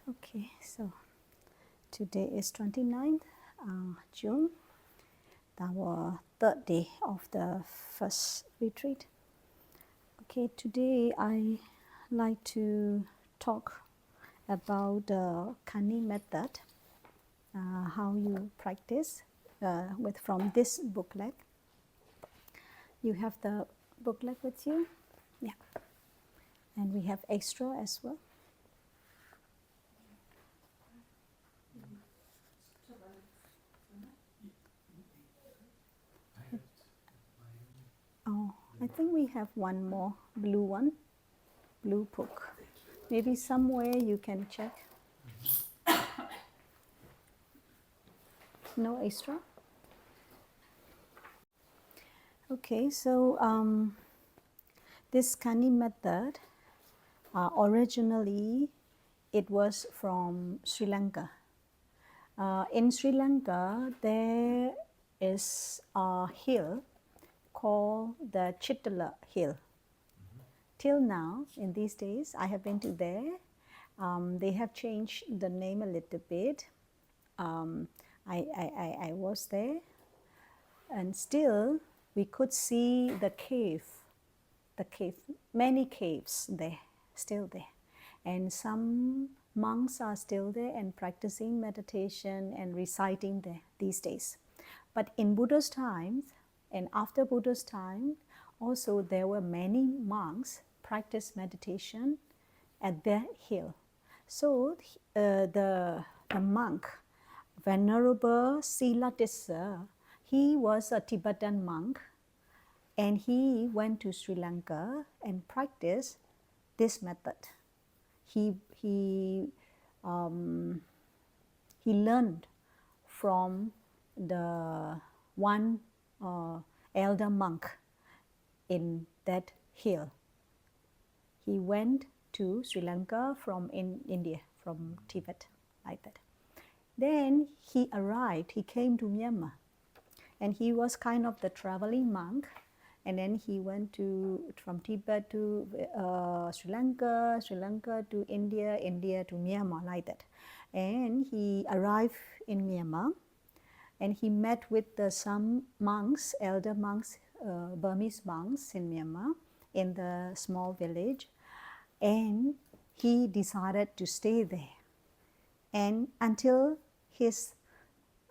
Okay, so today is 29th June, our third day of the first retreat. Okay, today I like to talk about the Kanni method, how you practice with from this booklet. You have the booklet with you? Yeah. And we have extra as well. Oh, I think we have one more blue one, blue book. Maybe somewhere you can check. No extra? Okay, so this Kanni method, originally it was from Sri Lanka. In Sri Lanka, there is a hill called the Chittala Hill. Till now, in these days, I have been to there. They have changed the name a little bit. I was there, and still we could see the cave, many caves there, still there. And some monks are still there and practicing meditation and reciting there these days. But in Buddha's times and after Buddha's time, also there were many monks practice meditation at that hill. So the monk, Venerable Silatissa, he was a Tibetan monk, and he went to Sri Lanka and practiced this method. He learned from the one elder monk in that hill. He went to Sri Lanka from India, from Tibet, like that. Then he arrived, he came to Myanmar, and he was kind of the traveling monk. And then he went from Tibet to Sri Lanka, Sri Lanka to India, India to Myanmar, like that. And he arrived in Myanmar, and he met with some monks, elder monks, Burmese monks in Myanmar, in the small village. And he decided to stay there. And until his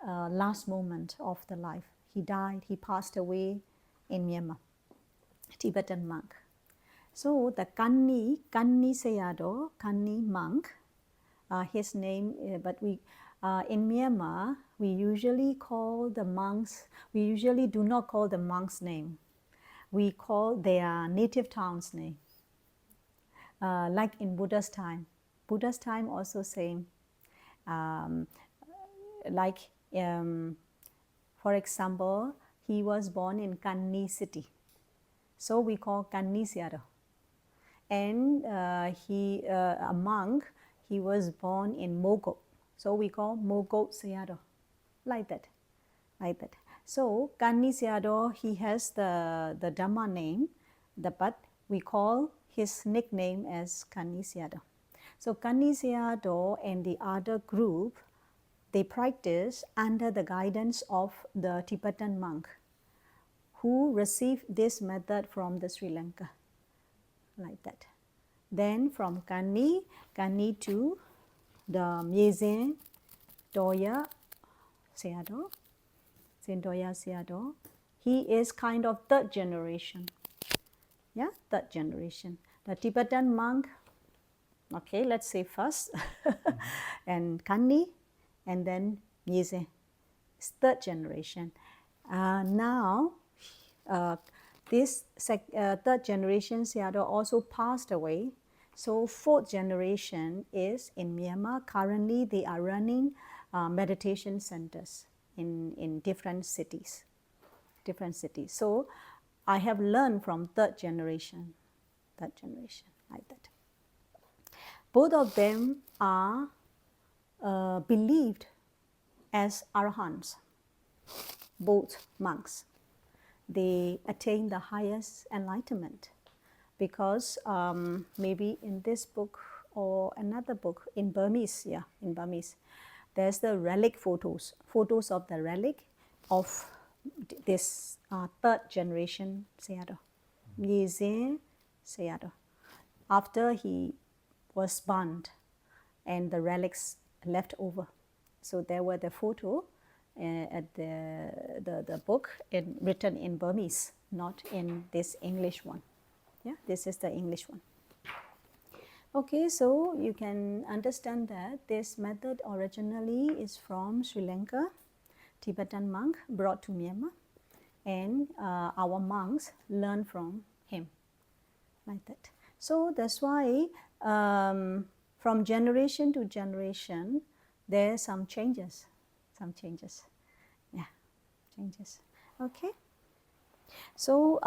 last moment of the life, he died, he passed away in Myanmar, Tibetan monk. So the Kanni Sayadaw, Kanni monk, his name, but we in Myanmar, we usually call the monks, we usually do not call the monks' name. We call their native town's name. Like in Buddha's time. Buddha's time also same. For example, he was born in Kanni city. So we call Kanni Sayadaw. And a monk, he was born in Mogok. So we call Mogok Sayadaw. Like that. So Kanni Sayadaw, he has the Dhamma name, but we call his nickname as Kanni Sayadaw. So Kanni Sayadaw and the other group, they practice under the guidance of the Tibetan monk who received this method from the Sri Lanka, like that. Then from Kanni to the Myezen Doya Sayadaw, he is kind of third generation. Yeah, third generation. The Tibetan monk, okay, let's say first, and Kanni, and then Myezen, third generation. Now, this third generation Sayadaw also passed away. So fourth generation is in Myanmar. Currently, they are running meditation centers in different cities. So I have learned from third generation, like that. Both of them are believed as arahants, both monks. They attain the highest enlightenment because maybe in this book or another book in Burmese, in Burmese. There's the relic photos of the relic of this third generation Sayadaw, Yeze Sayadaw. After he was burned and the relics left over. So there were the photo at the book written in Burmese, not in this English one. Yeah, this is the English one. Okay, so you can understand that this method originally is from Sri Lanka, Tibetan monk brought to Myanmar, and our monks learn from him, like that. So that's why from generation to generation, there are some changes. Yeah, changes. Okay. So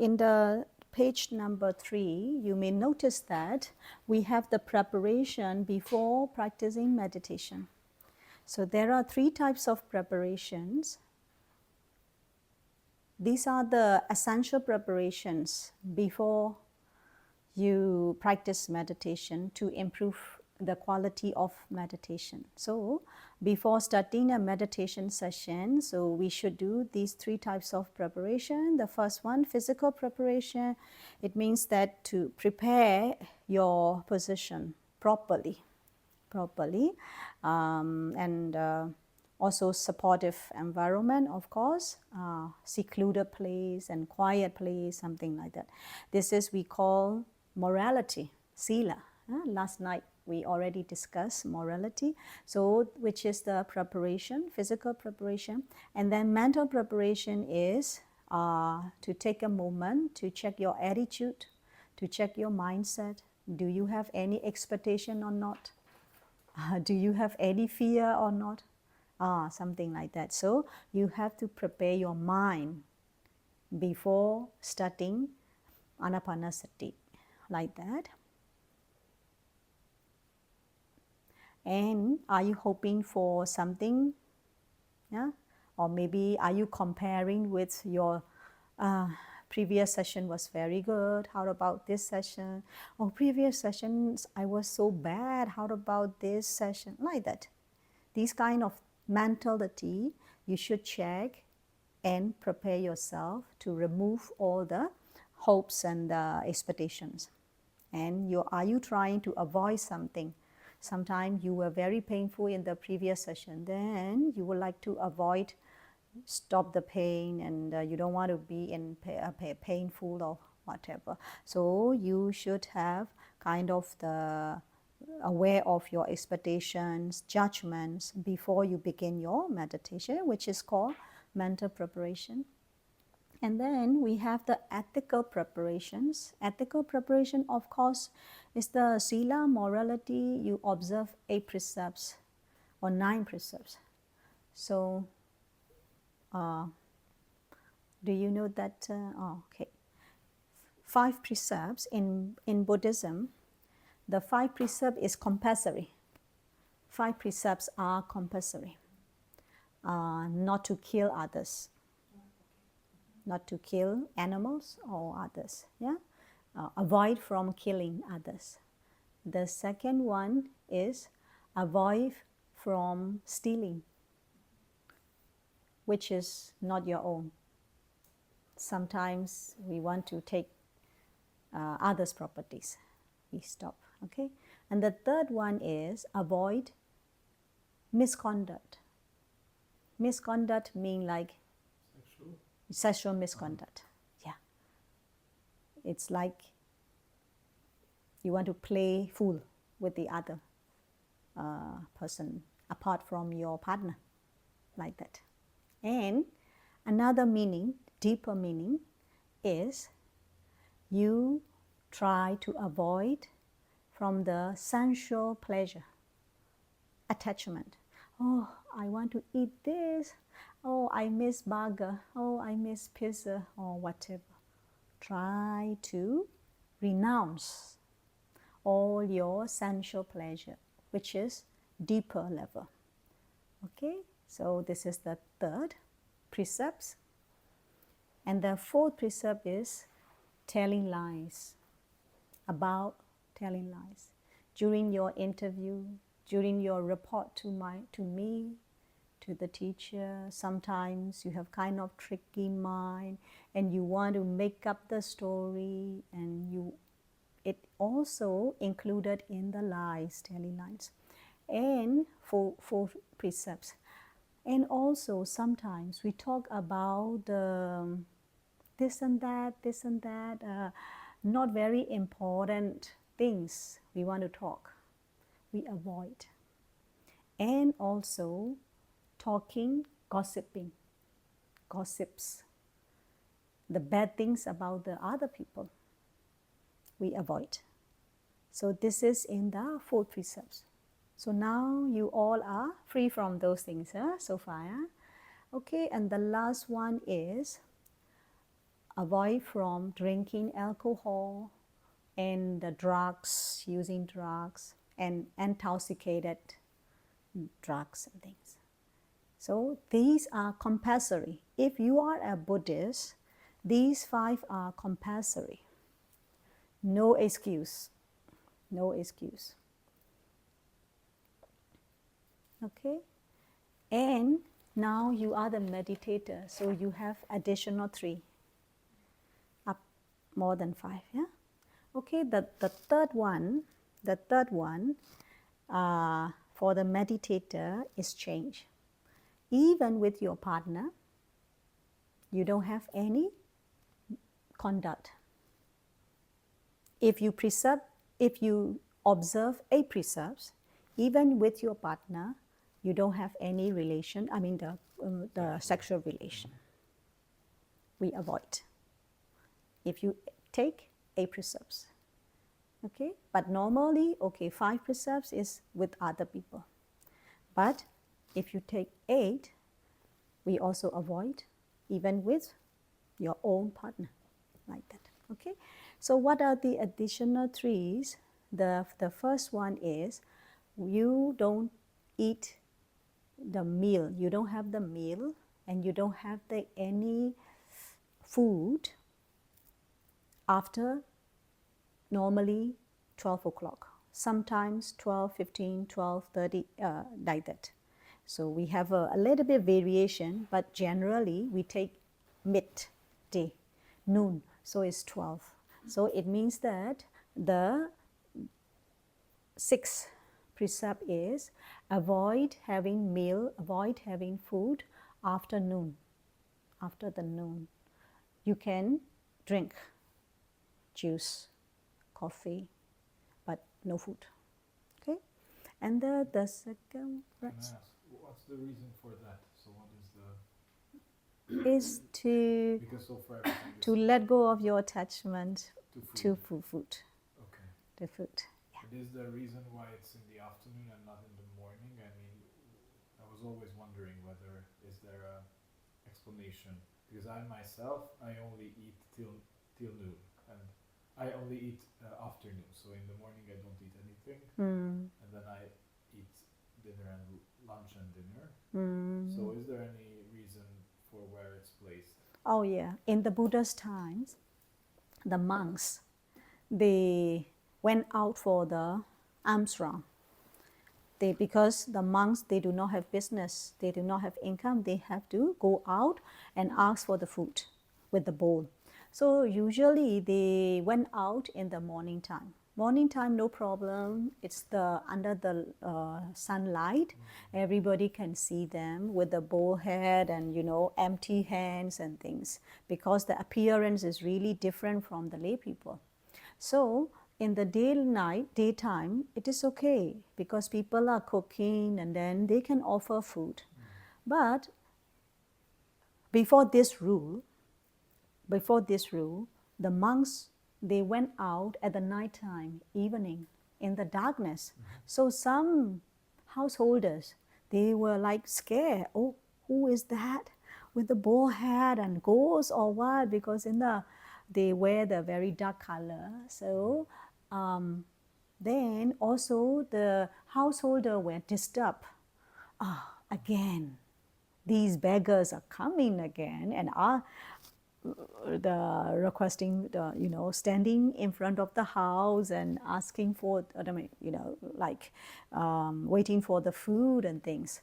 in the page number 3, you may notice that we have the preparation before practicing meditation. So there are 3 types of preparations. These are the essential preparations before you practice meditation to improve the quality of meditation. So before starting a meditation session, so we should do these 3 types of preparation. The first one, physical preparation. It means that to prepare your position properly, and also supportive environment, of course, secluded place and quiet place, something like that. This is we call morality, sila. Last night we already discussed morality. So which is the preparation, physical preparation. And then mental preparation is to take a moment to check your attitude, to check your mindset. Do you have any expectation or not? Do you have any fear or not? Something like that. So you have to prepare your mind before starting Anapanasati, like that. And are you hoping for something? Yeah? Or maybe are you comparing with your previous session was very good. How about this session? Oh, previous sessions I was so bad. How about this session? Like that. These kind of mentality you should check and prepare yourself to remove all the hopes and expectations. And are you trying to avoid something? Sometimes you were very painful in the previous session, then you would like to avoid, stop the pain, and you don't want to be in painful or whatever. So you should have kind of the aware of your expectations, judgments before you begin your meditation, which is called mental preparation. And then we have the ethical preparations. Ethical preparation, of course, is the sila, morality. You observe 8 precepts or 9 precepts. So, do you know that? Okay. 5 precepts in Buddhism. The 5 precepts is compulsory. 5 precepts are compulsory. Not to kill others. Not to kill animals or others. Yeah, avoid from killing others. The second one is avoid from stealing, which is not your own. Sometimes we want to take others' properties. We stop. Okay, and the third one is avoid misconduct. Misconduct mean like sexual misconduct. Yeah. It's like you want to play fool with the other person apart from your partner, like that. And another meaning, deeper meaning, is you try to avoid from the sensual pleasure, attachment. Oh, I want to eat this. Oh, I miss burger. Oh, I miss pizza or whatever. Try to renounce all your sensual pleasure, which is deeper level. Okay, so this is the third precept. And the fourth precept is telling lies, about telling lies. during your interview, during your report to me, to the teacher. Sometimes you have kind of tricky mind and you want to make up the story, and it also included in the lies, telling lies, and four precepts. And also sometimes we talk about this and that, not very important things we want to talk. We avoid. And also talking, gossiping, gossips, the bad things about the other people, we avoid. So this is in the 4 precepts. So now you all are free from those things, so far. Okay, and the last one is avoid from drinking alcohol and the drugs, using drugs and intoxicated drugs and things. So these are compulsory. If you are a Buddhist, these 5 are compulsory. No excuse. No excuse. Okay? And now you are the meditator, so you have additional 3. Up more than 5, yeah? Okay, the third one for the meditator is change. Even with your partner, you don't have any conduct. If you observe 8 precepts, even with your partner, you don't have any relation, the sexual relation. We avoid. If you take 8 precepts. Okay, but normally, 5 precepts is with other people. But if you take 8, we also avoid, even with your own partner, like that. Okay, so what are the additional 3s? The first one is you don't eat the meal. You don't have the meal, and you don't have any food after normally 12 o'clock. Sometimes 12:15, 12:30, like that. So we have a little bit variation, but generally we take midday, noon, so it's 12. So it means that the 6th precept is avoid having meal, avoid having food after noon. After the noon, you can drink juice, coffee, but no food. Okay, and the second, right. Can I ask, what's the reason for that? So what is the? Is to because so far to let go of your attachment to food. Okay. The food. Yeah. But is there a reason why it's in the afternoon and not in the morning? I mean, I was always wondering whether is there a explanation, because I myself only eat till noon, and I only eat afternoon. So in the morning I don't eat anything, and then I eat dinner and lunch and dinner. So is there any reason for where it's placed? Oh yeah, in the Buddha's times, the monks, they went out for the alms round. Because the monks, they do not have business, they do not have income, they have to go out and ask for the food with the bowl. So usually they went out in the morning time. Morning time, no problem. It's under the sunlight. Everybody can see them with the bowl head and empty hands and things, because the appearance is really different from the lay people. So in the daytime, it is okay because people are cooking and then they can offer food. But before this rule, the monks, they went out at the nighttime, evening, in the darkness. So some householders, they were like scared. Oh, who is that with the bowl hat and ghost or what? Because they wear the very dark color. So then also the householder were disturbed. Again, these beggars are coming again and are the requesting the, you know, standing in front of the house and asking for, I mean, you know, like waiting for the food and things.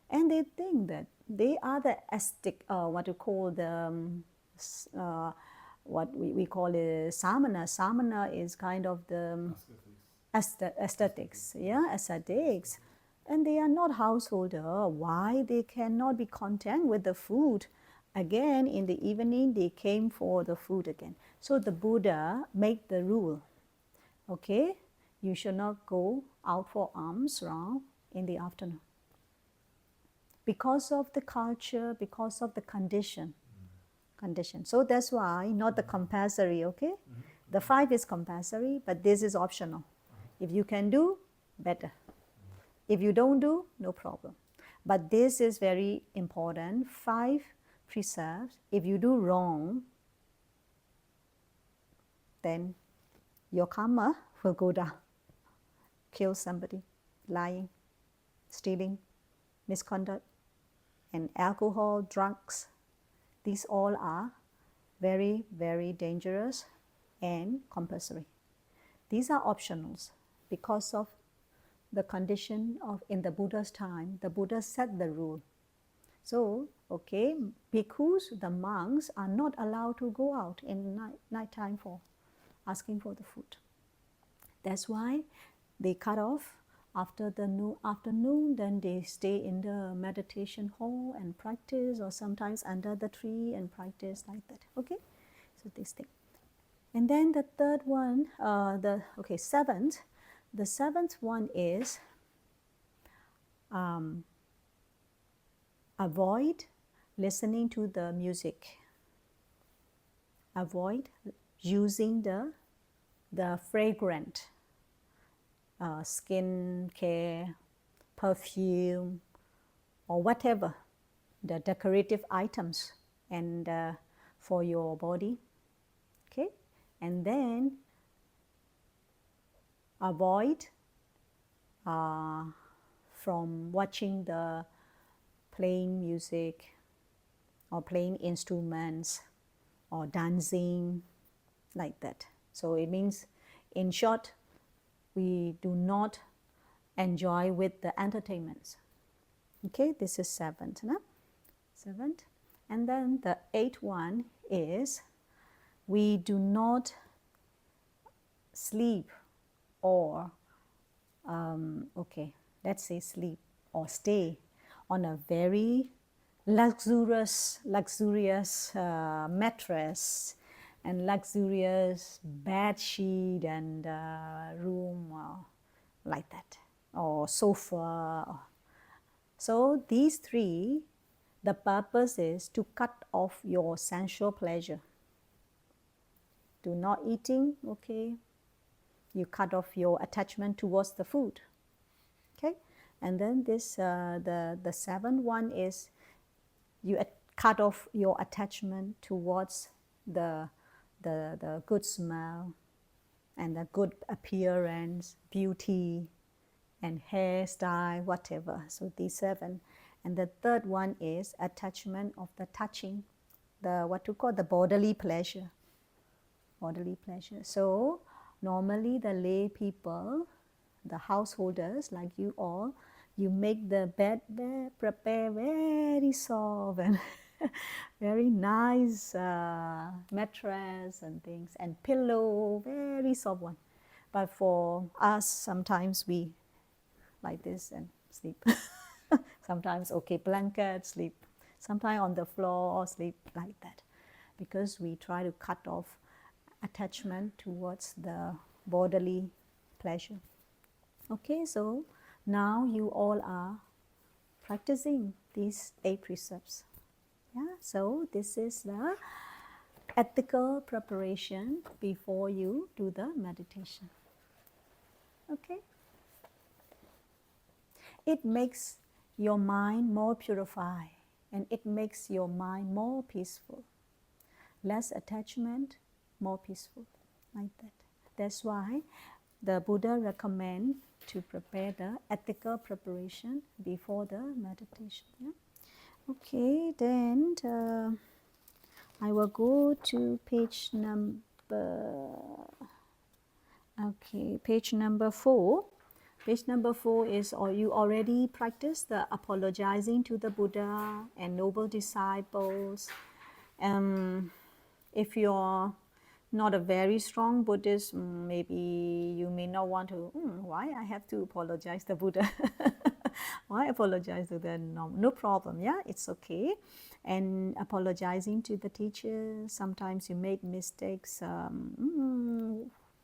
And they think that they are the aesthetic, what you call the, what we call it samana. Samana is kind of the aesthetics, yeah, aesthetics. And they are not householder. Why they cannot be content with the food? Again, in the evening, they came for the food again. So the Buddha made the rule, okay, you should not go out for alms round in the afternoon. Because of the culture, because of the condition. So that's why not the compulsory, okay? The 5 is compulsory, but this is optional. If you can do, better. If you don't do, no problem. But this is very important. 5 precepts. If you do wrong, then your karma will go down. Kill somebody, lying, stealing, misconduct, and alcohol, drugs. These all are very, very dangerous and compulsory. These are optionals because of the condition of in the Buddha's time. The Buddha set the rule. So, okay, bhikkhus, the monks, are not allowed to go out in night time for asking for the food. That's why they cut off after the afternoon, then they stay in the meditation hall and practice, or sometimes under the tree and practice like that. Okay, so they stay. And then the third one, seventh. The seventh one is avoid listening to the music. Avoid using the fragrant skin care, perfume, or whatever, the decorative items and for your body. Okay, and then avoid from watching the playing music or playing instruments or dancing like that. So it means, in short, we do not enjoy with the entertainments. Okay, this is seventh. No? Seventh. And then the eighth one is we do not sleep or, let's say sleep or stay on a very luxurious mattress and luxurious bed sheet and room like that, or sofa. So these 3, the purpose is to cut off your sensual pleasure. Do not eating, okay? You cut off your attachment towards the food, okay? And then this, the seventh one is you cut off your attachment towards the good smell and the good appearance, beauty, and hairstyle, whatever. So these 7. And the third one is attachment of the touching, the what to call the bodily pleasure. Bodily pleasure. So normally the lay people, the householders like you all, you make the bed prepare very soft and very nice mattress and things, and pillow, very soft one. But for us, sometimes we like this and sleep. Sometimes, okay, blanket, sleep. Sometimes on the floor, sleep like that. Because we try to cut off attachment towards the bodily pleasure. Okay, so now you all are practicing these 8 precepts. Yeah, so this is the ethical preparation before you do the meditation. Okay? It makes your mind more purified and it makes your mind more peaceful. Less attachment, more peaceful, like that. That's why the Buddha recommends to prepare the ethical preparation before the meditation. Yeah? Okay, then I will go to page number, okay, page number 4. Page number 4 is, or you already practice the apologizing to the Buddha and noble disciples. If you're not a very strong Buddhist, maybe you may not want to, why I have to apologize to Buddha? Why apologize to the no problem, yeah, it's okay. And apologizing to the teacher, sometimes you make mistakes.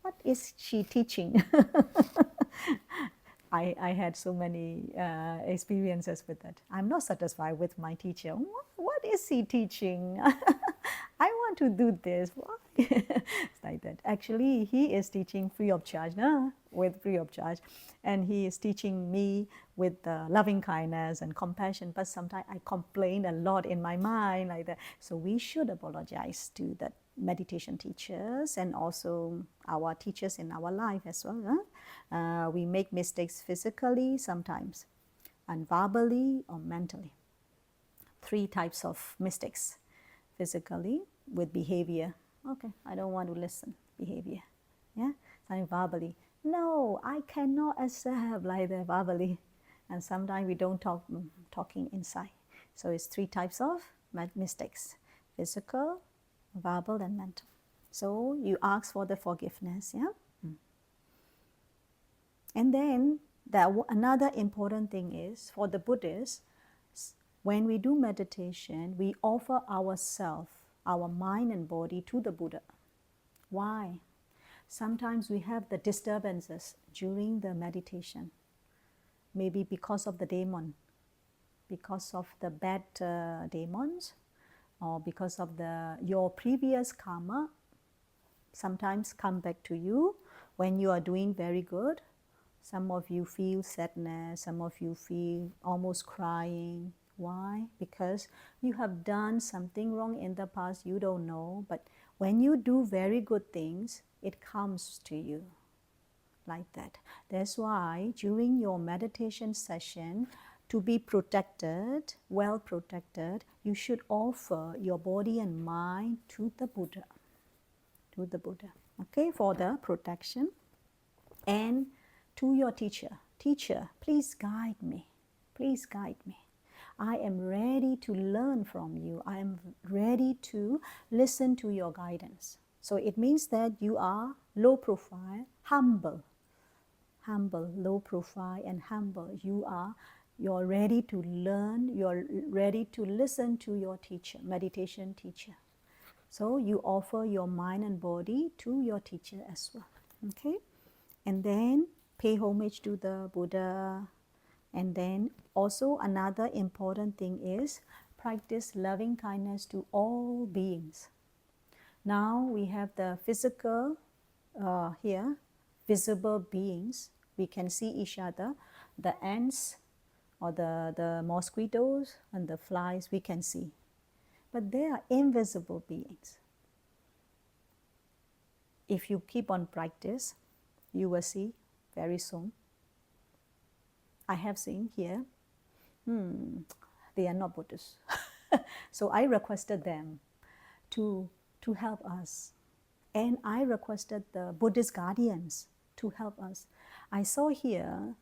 What is she teaching? I had so many experiences with that. I'm not satisfied with my teacher. What is he teaching? I want to do this. Why? It's like that. Actually, he is teaching free of charge, no? With free of charge. And he is teaching me with loving kindness and compassion. But sometimes I complain a lot in my mind like that. So we should apologize to the meditation teachers and also our teachers in our life as well. We make mistakes physically sometimes, and verbally or mentally. 3 types of mistakes. Physically, with behavior. Okay, I don't want to listen. Behavior. Yeah, sometimes verbally. No, I cannot accept like that verbally. And sometimes we don't talking inside. So it's 3 types of mistakes. Physical, verbal, and mental. So you ask for the forgiveness, yeah? And then another important thing is, for the Buddhists, when we do meditation, we offer ourselves, our mind and body to the Buddha. Why? Sometimes we have the disturbances during the meditation. Maybe because of the demon, because of the bad demons, or because of your previous karma, sometimes come back to you when you are doing very good. Some of you feel sadness, some of you feel almost crying. Why? Because you have done something wrong in the past, you don't know, but when you do very good things, it comes to you like that. That's why during your meditation session, to be protected, well protected, you should offer your body and mind to the Buddha. To the Buddha, okay, for the protection. And to your teacher, teacher, please guide me. Please guide me. I am ready to learn from you. I am ready to listen to your guidance. So it means that you are low profile, humble. Humble, low profile and humble. You're ready to learn, you're ready to listen to your teacher, meditation teacher. So you offer your mind and body to your teacher as well. Okay? And then pay homage to the Buddha. And then also another important thing is practice loving kindness to all beings. Now we have the physical here, visible beings. We can see each other. The ants or the mosquitoes and the flies we can see. But they are invisible beings. If you keep on practice, you will see very soon. I have seen here, they are not Buddhists. So I requested them to help us. And I requested the Buddhist guardians to help us. I saw here,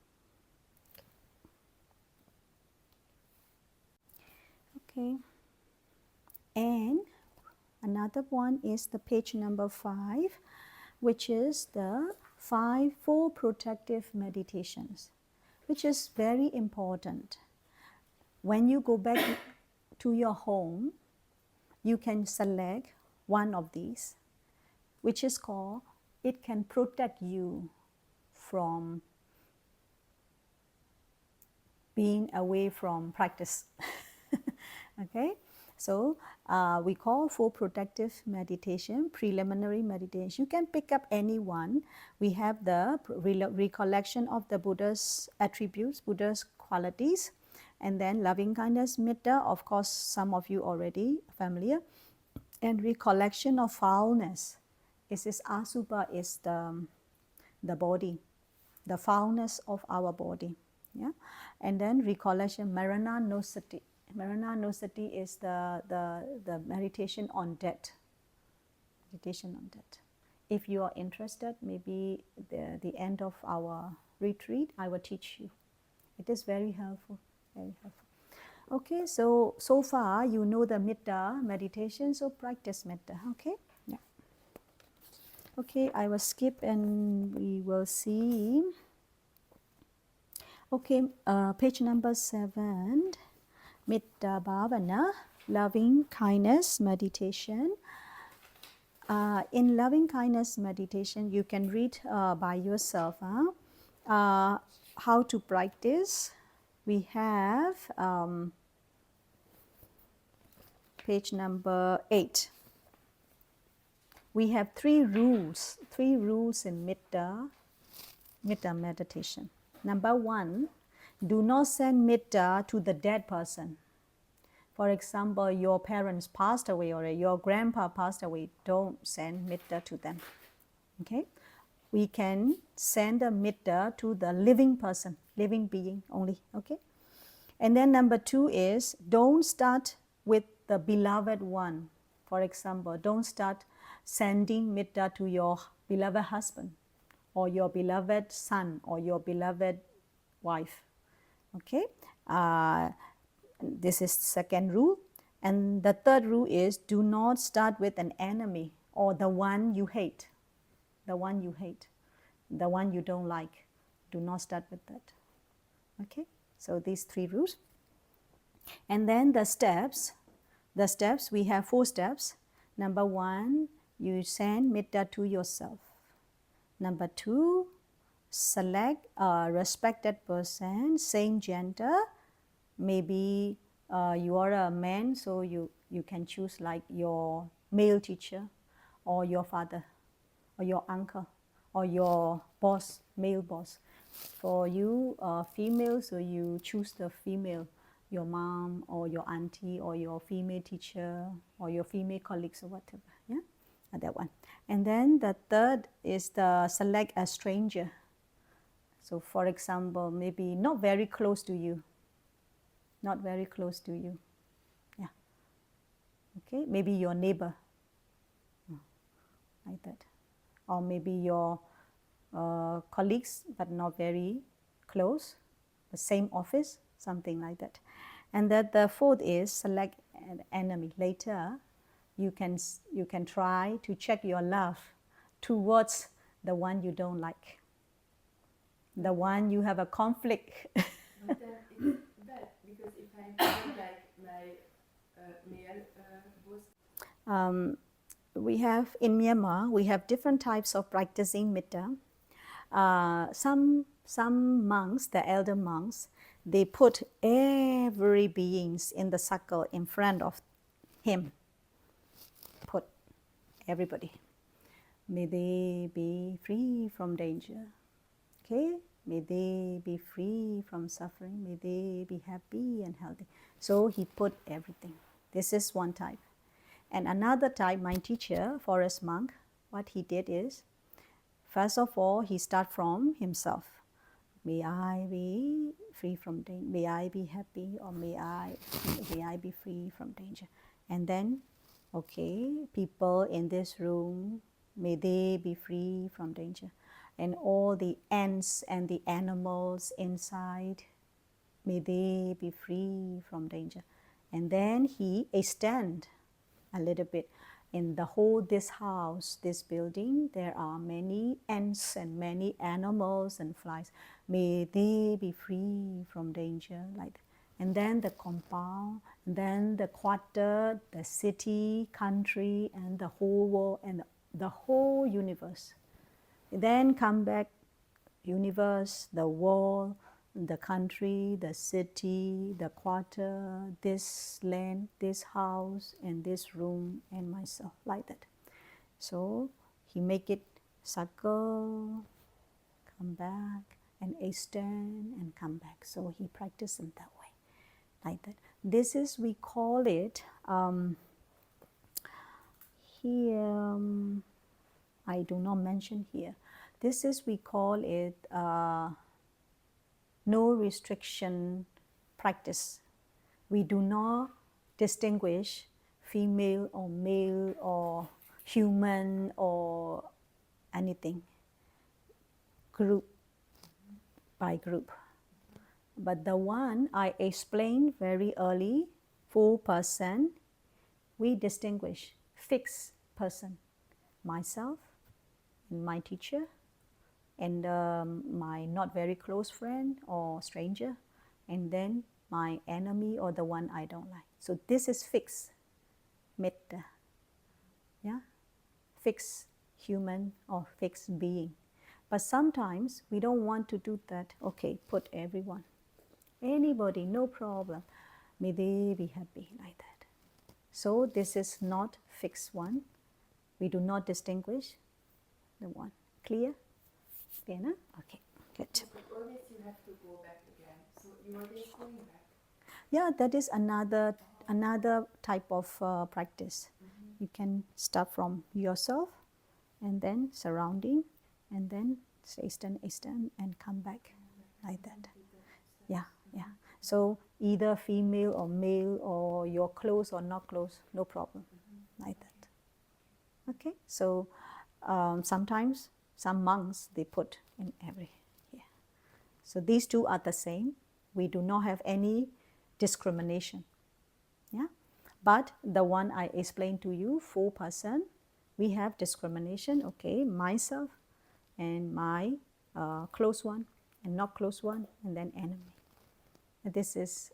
okay, and another one is the page number 5, which is the 4 protective meditations, which is very important. When you go back to your home, you can select one of these, which is called, it can protect you from being away from practice. Okay, so we call 4 protective meditation, preliminary meditation. You can pick up any one. We have the recollection of the Buddha's attributes, Buddha's qualities, and then loving kindness, metta, of course some of you already familiar, and recollection of foulness. Is this asubha is the body, the foulness of our body. Yeah, and then recollection, marana no sati. Marananusati is the meditation on death. Meditation on death. If you are interested, maybe the end of our retreat, I will teach you. It is very helpful, very helpful. Okay, so far you know the Metta meditation, so practice Metta, okay? Yeah. Okay, I will skip and we will see. Okay, page number 7, Metta Bhavana, loving kindness meditation. In loving kindness meditation, you can read by yourself how to practice. We have page number 8. We have 3 rules in Metta meditation. Number 1, do not send Metta to the dead person. For example, your parents passed away or your grandpa passed away, don't send Metta to them. Okay? We can send a Metta to the living person, living being only. Okay? And then number 2 is, don't start with the beloved one. For example, don't start sending Metta to your beloved husband or your beloved son or your beloved wife. Okay? This is second rule. And the third rule is, do not start with an enemy or the one you hate. The one you hate. The one you don't like. Do not start with that. Okay? So these 3 rules. And then the steps. The steps, we have 4 steps. Number 1, you send Metta to yourself. Number 2, select a respected person, same gender. Maybe you are a man, so you can choose like your male teacher or your father or your uncle or your boss, male boss. For you, female, so you choose the female, your mom or your auntie or your female teacher or your female colleagues or whatever. Yeah, that one. And then the third is the select a stranger. So for example, maybe not very close to you. Not very close to you. Yeah. Okay, maybe your neighbor. Like that. Or maybe your colleagues, but not very close. The same office, something like that. And that the fourth is select an enemy. Later, you can try to check your love towards the one you don't like. The one you have a conflict. But then it's bad, because if I feel like my male boss. We have in Myanmar, we have different types of practicing Metta. Some monks, the elder monks, they put every beings in the circle in front of him. Put everybody. May they be free from danger. Okay? May they be free from suffering. May they be happy and healthy. So he put everything. This is one type. And another type, my teacher, forest monk, what he did is, first of all, he start from himself. May I be free from danger. May I be happy, or may I be free from danger. And then, okay, people in this room, may they be free from danger. And all the ants and the animals inside, may they be free from danger. And then he extend a little bit. In the whole this house, this building, there are many ants and many animals and flies. May they be free from danger, like that. And then the compound, and then the quarter, the city, country, and the whole world, and the whole universe. Then come back, universe, the world, the country, the city, the quarter, this land, this house, and this room, and myself, like that. So he make it circle, come back, and extend, and come back. So he practiced in that way, like that. This is, we call it, here, I do not mention here. This is, we call it, no restriction practice. we do not distinguish female or male or human or anything, group by group. But the one I explained very early, 4%, we distinguish fixed person, myself, and my teacher, and my not very close friend or stranger, and then my enemy or the one I don't like. So this is fixed metta, yeah, fixed human or fixed being. But sometimes we don't want to do that. Okay, put everyone, anybody, no problem. May they be happy, like that. So this is not fixed one. We do not distinguish the one. Clear? Clear, no? Okay, good. But always you have to go back again. So you always going back. Yeah, that is another type of practice. You can start from yourself, and then surrounding, and then extend, and come back, like that. Yeah, yeah. So either female or male, or you're close or not close, no problem, like that. Okay. So sometimes some monks, they put in every here. So these two are the same. We do not have any discrimination. Yeah. But the one I explained to you, 4%, we have discrimination. Okay, myself and my close one and not close one, and then enemy. This is,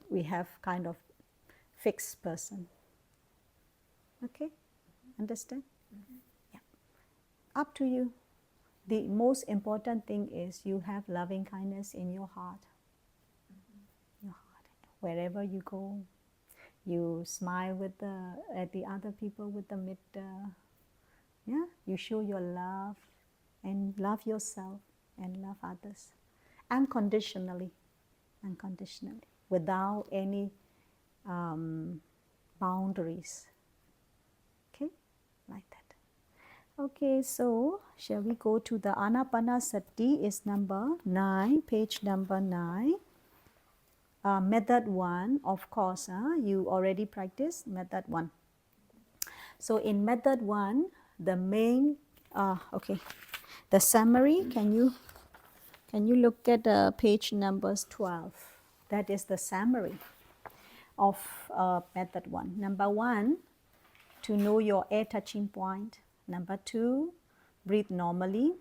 we have kind of fixed person. Okay, understand? Yeah. Up to you. The most important thing is you have loving kindness in your heart. Your heart. Wherever you go, you smile with at the other people with the mitta. Yeah, you show your love and love yourself and love others unconditionally, without any boundaries. Okay, like that. Okay, so shall we go to the Anapanasati? Is number 9, page number 9. Method 1, of course, you already practiced method 1. So in method 1, the main, okay, the summary, can you look at page numbers 12? That is the summary of method 1. Number 1, to know your air touching point. Number 2, breathe normally.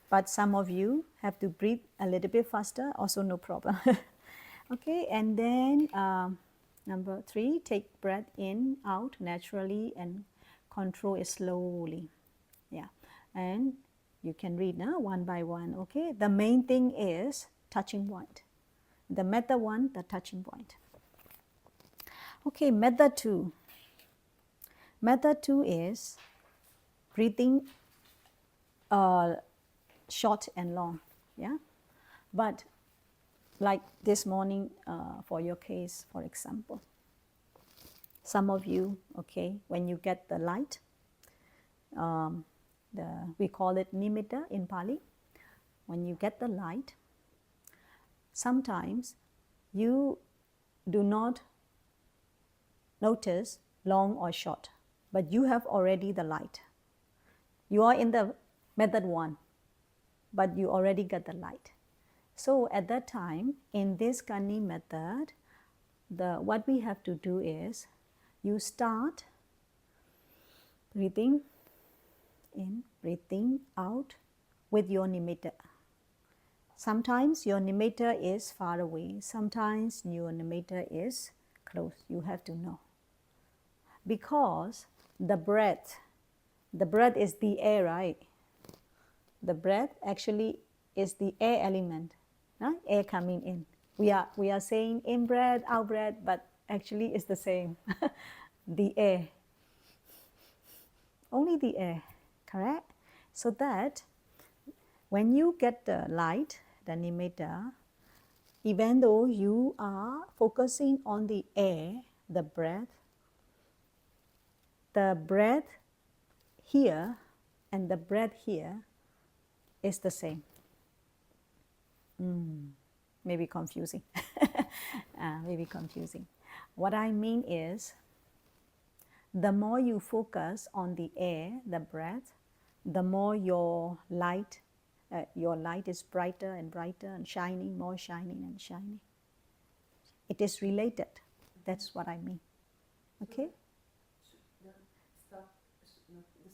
But some of you have to breathe a little bit faster, also no problem. Okay, and then number 3, take breath in, out naturally and control it slowly. Yeah, and you can read now one by one. Okay, the main thing is touching point. The method 1, the touching point. Okay, method 2. Method 2 is breathing short and long. Yeah, but like this morning, for your case, for example, some of you, okay, when you get the light, we call it nimitta in Pali. When you get the light, sometimes you do not notice long or short, but you have already the light. You are in the method 1, but you already got the light. So at that time, in this Kanni method, what we have to do is, you start breathing in, breathing out with your nimitta. Sometimes your nimitta is far away, sometimes your nimitta is close. You have to know. Because the breath is the air, right? The breath actually is the air element, air coming in. We are saying in breath, out breath, but actually it's the same. The air. Only the air, correct? So that when you get the light, the nimitta, even though you are focusing on the air, the breath here and the breath here is the same. maybe confusing. Maybe confusing. What I mean is, the more you focus on the air, the breath, the more your light is brighter and brighter and shining, more shining and shining. It is related. That's what I mean. Okay? The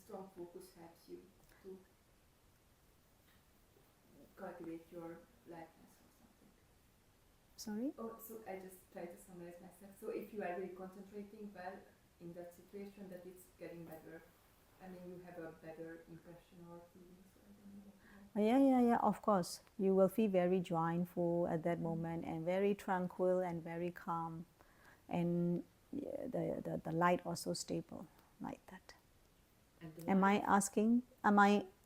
strong focus helps you to cultivate your lightness or something. Sorry? Oh, so I just try to summarize myself. So if you are really concentrating well in that situation, that it's getting better. I mean, you have a better impression or feeling. So I don't know. Yeah, of course. You will feel very joyful at that moment and very tranquil and very calm. And the light also stable like that. Am I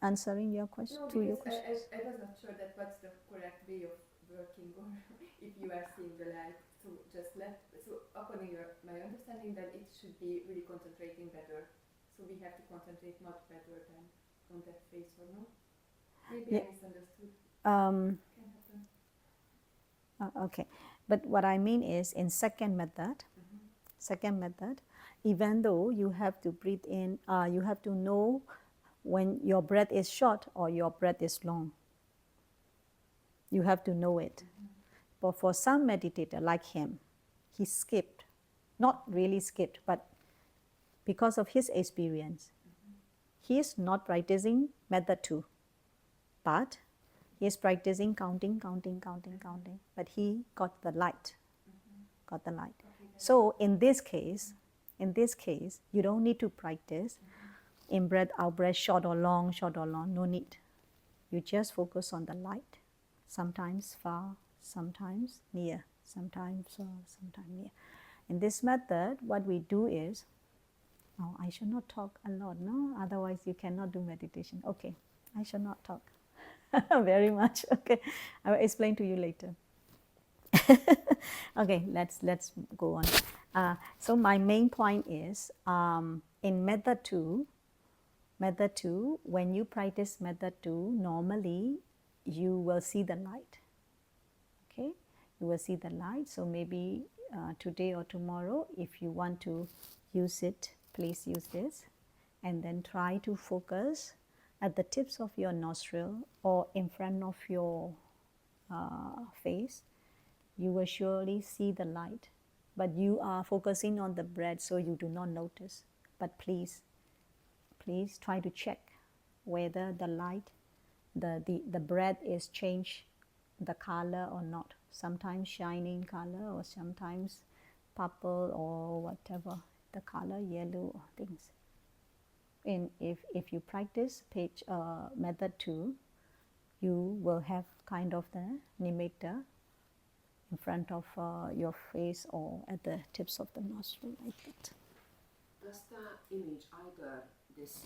answering your question? No, to your because question? I was not sure that what's the correct way of working or if you are seeing the light. So just according to my understanding, that it should be really concentrating better. So we have to concentrate much better than on that face, or no? Maybe I misunderstood. Can happen. Okay, but what I mean is, in second method, even though you have to breathe in, you have to know when your breath is short or your breath is long. You have to know it. But for some meditator like him, he skipped, not really skipped, but because of his experience, he is not practicing method 2, but he is practicing counting, but he got the light. So in this case, you don't need to practice in breath out, breath short or long, no need. You just focus on the light, sometimes far, sometimes near, sometimes far, sometimes near. In this method, what we do is, I should not talk a lot, no? Otherwise you cannot do meditation. Okay, I should not talk very much. Okay, I will explain to you later. Okay, let's go on. So my main point is, in method 2, when you practice method 2, normally you will see the light. Okay, you will see the light. So maybe today or tomorrow, if you want to use it, please use this, and then try to focus at the tips of your nostril or in front of your face. You will surely see the light, but you are focusing on the breath, so you do not notice. But please try to check whether the light, the breath is changed the color or not. Sometimes shining color, or sometimes purple, or whatever the color, yellow or things. And if you practice method 2, you will have kind of the nimitta in front of your face or at the tips of the nostril, like that. Does the image, either this